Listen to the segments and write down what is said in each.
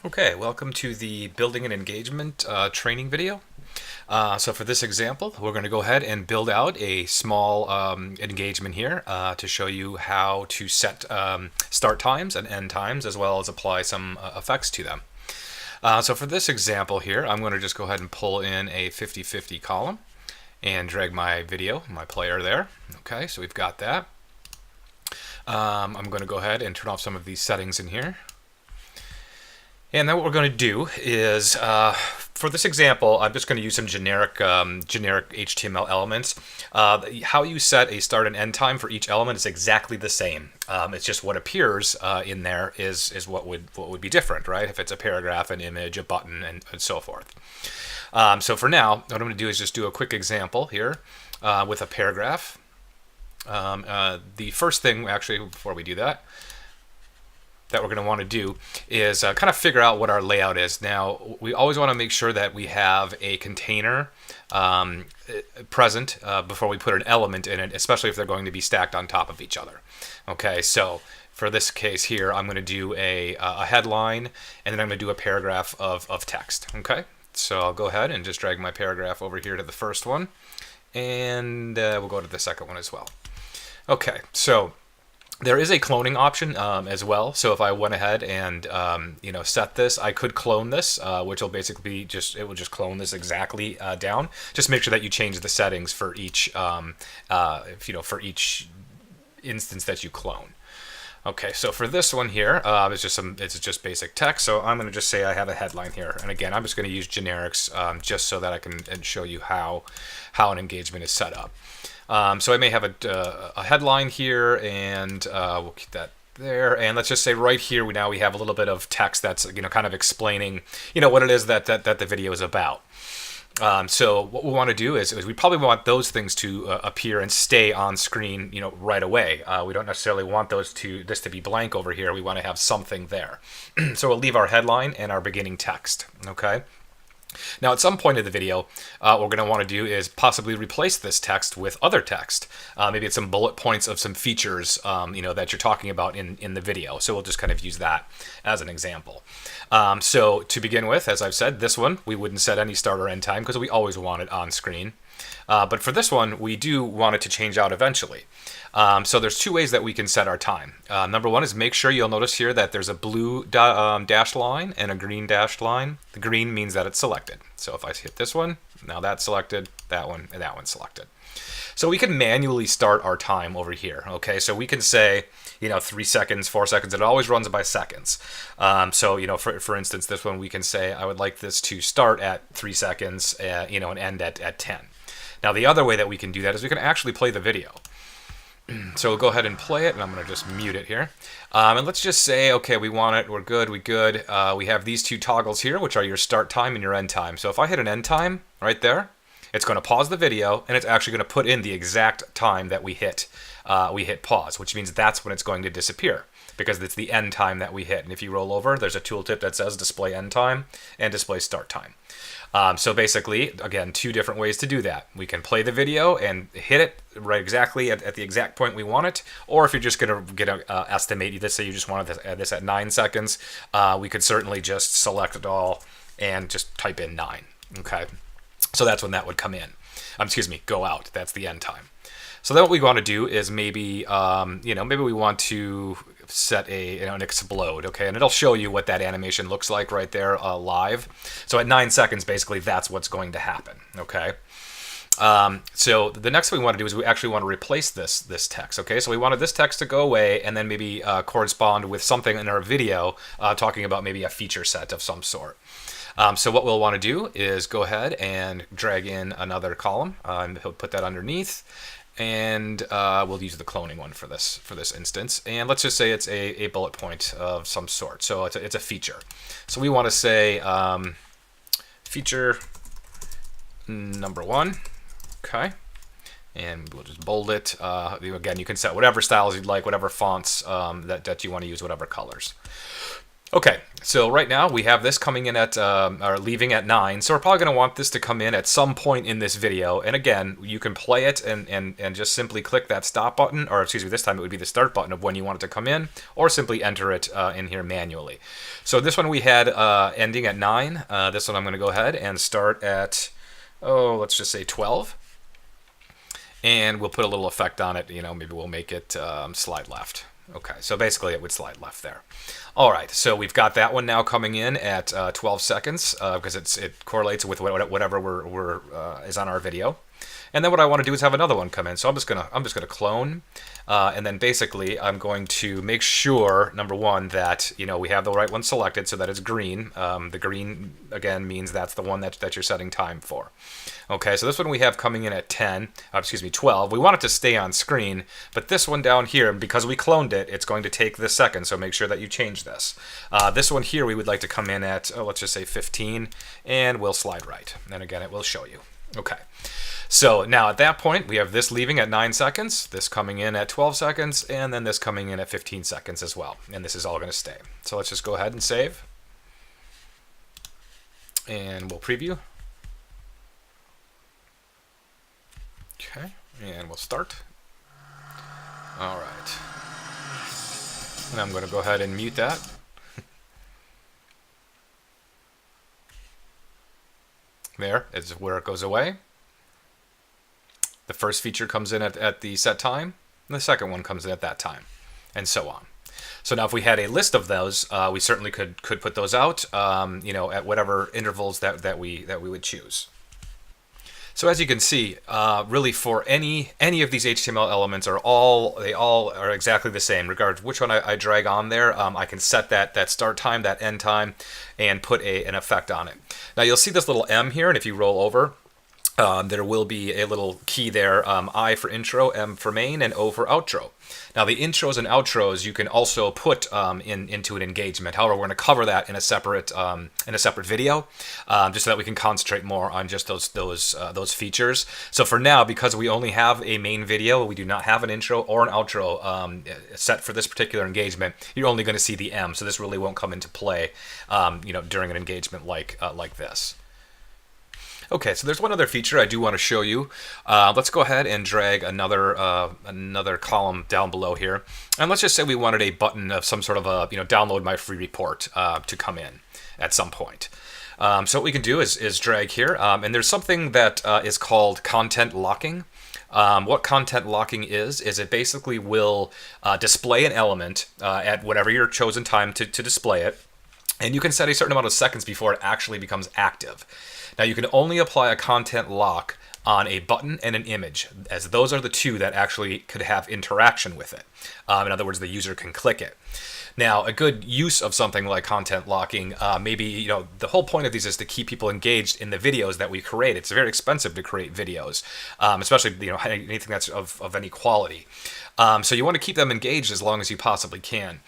Okay, welcome to the building an engagement training video. So for this example, we're going to go ahead and build out a small engagement here to show you how to set start times and end times, as well as apply some effects to them. So for this example here, I'm going to just go ahead and pull in a 50-50 column and drag my video, my player there. Okay, so we've got that. I'm going to go ahead and turn off some of these settings in here. And then what we're going to do is, for this example, I'm just going to use some generic HTML elements. How you set a start and end time for each element is exactly the same. It's just what appears in there is what would be different, right? If it's a paragraph, an image, a button, and so forth. So for now, what I'm going to do is just do a quick example here with a paragraph. The first thing, actually, before we do that we're going to want to do is kind of figure out what our layout is. Now, we always want to make sure that we have a container present before we put an element in it, especially if they're going to be stacked on top of each other. Okay, so for this case here, I'm going to do a headline, and then I'm going to do a paragraph of text. Okay, so I'll go ahead and just drag my paragraph over here to the first one, and we'll go to the second one as well. Okay, so there is a cloning option as well. So if I went ahead and set this, I could clone this, which will basically be it will just clone this exactly down. Just make sure that you change the settings for each for each instance that you clone. Okay, so for this one here, it's just basic text. So I'm going to just say I have a headline here, and again, I'm just going to use generics just so that I can show you how an engagement is set up. So I may have a headline here, and we'll keep that there. And let's just say right here, we have a little bit of text that's kind of explaining what it is that the video is about. So what we want to do is we probably want those things to appear and stay on screen right away. We don't necessarily want this to be blank over here. We want to have something there. So we'll leave our headline and our beginning text. Okay. Now, at some point in the video, what we're going to want to do is possibly replace this text with other text. Maybe it's some bullet points of some features, that you're talking about in the video. So we'll just kind of use that as an example. So to begin with, as I've said, this one, we wouldn't set any start or end time because we always want it on screen. But for this one, we do want it to change out eventually. So there's two ways that we can set our time. Number one is make sure you'll notice here that there's a blue dashed line and a green dashed line. The green means that it's selected. So if I hit this one, now that's selected, that one, and that one's selected. So we can manually start our time over here. Okay, so we can say, 3 seconds, 4 seconds. It always runs by seconds. So, for instance, this one we can say I would like this to start at 3 seconds, and end at 10. Now, the other way that we can do that is we can actually play the video. So we'll go ahead and play it, and I'm going to just mute it here. And let's just say, okay, we want it, we're good, we have these two toggles here, which are your start time and your end time. So if I hit an end time right there, it's going to pause the video, and it's actually going to put in the exact time that we hit pause, which means that's when it's going to disappear, because it's the end time that we hit. And if you roll over, there's a tooltip that says display end time and display start time. So basically, again, two different ways to do that. We can play the video and hit it right exactly at the exact point we want it, or if you're just going to estimate, let's say you just wanted this at 9 seconds, we could certainly just select it all and just type in 9. Okay, so that's when that would come in. Go out. That's the end time. So then what we want to do is maybe we want to set an explode, okay, and it'll show you what that animation looks like right there live. So at 9 seconds, basically, that's what's going to happen, okay. So the next thing we want to do is we actually want to replace this text, okay. So we wanted this text to go away and then maybe correspond with something in our video talking about maybe a feature set of some sort. So what we'll want to do is go ahead and drag in another column and put that underneath. And we'll use the cloning one for this instance. And let's just say it's a bullet point of some sort. So it's a feature. So we want to say feature number 1. Okay. And we'll just bold it. Again, you can set whatever styles you'd like, whatever fonts that you want to use, whatever colors. Okay, so right now we have this coming in at, or leaving at 9, so we're probably going to want this to come in at some point in this video, and again, you can play it and just simply click that stop button, or excuse me, this time it would be the start button of when you want it to come in, or simply enter it in here manually. So this one we had ending at 9, this one I'm going to go ahead and start at, let's just say 12, and we'll put a little effect on it, maybe we'll make it slide left. Okay, so basically it would slide left there. All right, so we've got that one now coming in at 12 seconds because it correlates with whatever is on our video. And then what I want to do is have another one come in. So I'm just gonna clone, and then basically I'm going to make sure, number one, that we have the right one selected so that it's green. The green again means that's the one that you're setting time for. Okay, so this one we have coming in at 12. We want it to stay on screen, but this one down here, because we cloned it, it's going to take this second. So make sure that you change this. This one here we would like to come in at let's just say 15, and we'll slide right. And again, it will show you. Okay. So now at that point, we have this leaving at 9 seconds, this coming in at 12 seconds, and then this coming in at 15 seconds as well. And this is all going to stay. So let's just go ahead and save. And we'll preview. Okay, and we'll start. All right. And I'm going to go ahead and mute that. There is where it goes away. The first feature comes in at the set time, and the second one comes in at that time, and so on. So now if we had a list of those, we certainly could put those out, at whatever intervals that we would choose. So as you can see, really for any of these HTML elements they all are exactly the same. Regardless of which one I drag on there, I can set that start time, that end time, and put an effect on it. Now you'll see this little M here, and if you roll over, there will be a little key there, I for intro, M for main, and O for outro. Now the intros and outros you can also put into an engagement. However, we're going to cover that in a separate video, just so that we can concentrate more on just those features. So for now, because we only have a main video, we do not have an intro or an outro set for this particular engagement. You're only going to see the M, so this really won't come into play, during an engagement like this. Okay, so there's one other feature I do want to show you. Let's go ahead and drag another column down below here, and let's just say we wanted a button of some sort of download my free report to come in at some point. So what we can do is drag here, and there's something that is called content locking. What content locking is it basically will display an element at whatever your chosen time to display it, and you can set a certain amount of seconds before it actually becomes active. Now you can only apply a content lock on a button and an image, as those are the two that actually could have interaction with it. In other words, the user can click it. Now, a good use of something like content locking, maybe, the whole point of these is to keep people engaged in the videos that we create. It's very expensive to create videos, especially, anything that's of any quality. So you want to keep them engaged as long as you possibly can.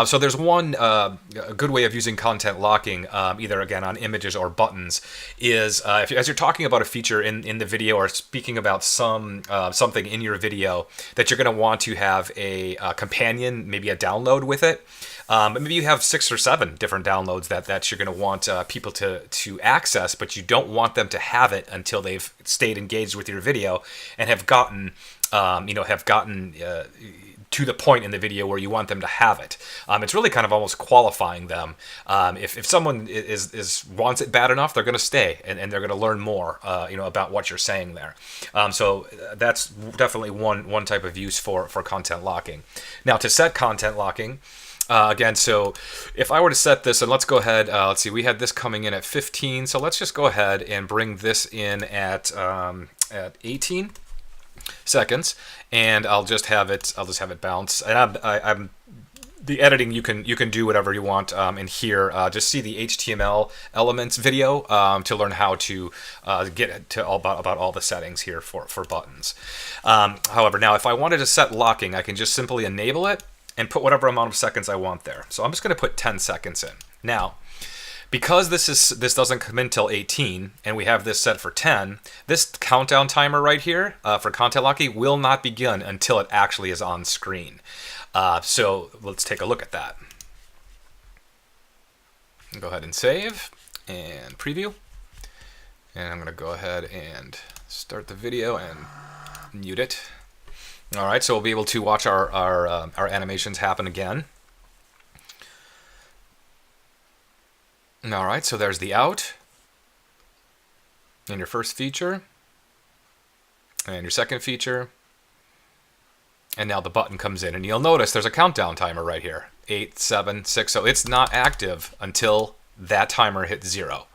So there's one a good way of using content locking, either again on images or buttons, is as you're talking about a feature in the video or speaking about something in your video that you're going to want to have a companion, maybe a download with it. Maybe you have 6 or 7 different downloads that you're going to want people to access, but you don't want them to have it until they've stayed engaged with your video and have gotten to the point in the video where you want them to have it. It's really kind of almost qualifying them. If someone wants it bad enough, they're going to stay and they're going to learn more, about what you're saying there. So that's definitely one type of use for content locking. Now to set content locking. Again, so if I were to set this, and let's go ahead, let's see, we had this coming in at 15, so let's just go ahead and bring this in at 18 seconds, and I'll just have it bounce. And I'm the editing, you can do whatever you want in here. Just see the HTML elements video to learn how to get to about all the settings here for buttons. However, now if I wanted to set locking, I can just simply enable it and put whatever amount of seconds I want there. So I'm just going to put 10 seconds in. Now, because this doesn't come in till 18, and we have this set for 10, this countdown timer right here for content locking will not begin until it actually is on screen. So let's take a look at that. Go ahead and save and preview. And I'm going to go ahead and start the video and mute it. All right, so we'll be able to watch our animations happen again. All right, so there's the out in your first feature and your second feature. And now the button comes in, and you'll notice there's a countdown timer right here. 8, 7, 6. So it's not active until that timer hits 0.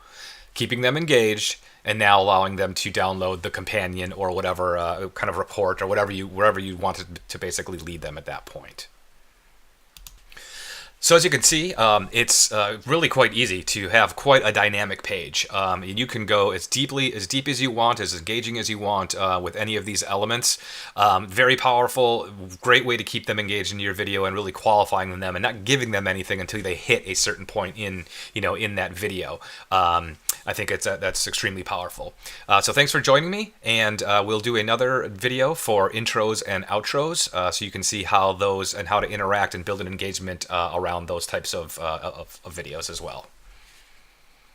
Keeping them engaged, and now allowing them to download the companion or whatever kind of report or wherever you wanted to basically lead them at that point. So as you can see, it's really quite easy to have quite a dynamic page. You can go as deep as you want, as engaging as you want with any of these elements. Very powerful, great way to keep them engaged in your video and really qualifying them and not giving them anything until they hit a certain point in that video. I think that's extremely powerful. So thanks for joining me, and we'll do another video for intros and outros, so you can see how those and how to interact and build an engagement around those types of videos as well.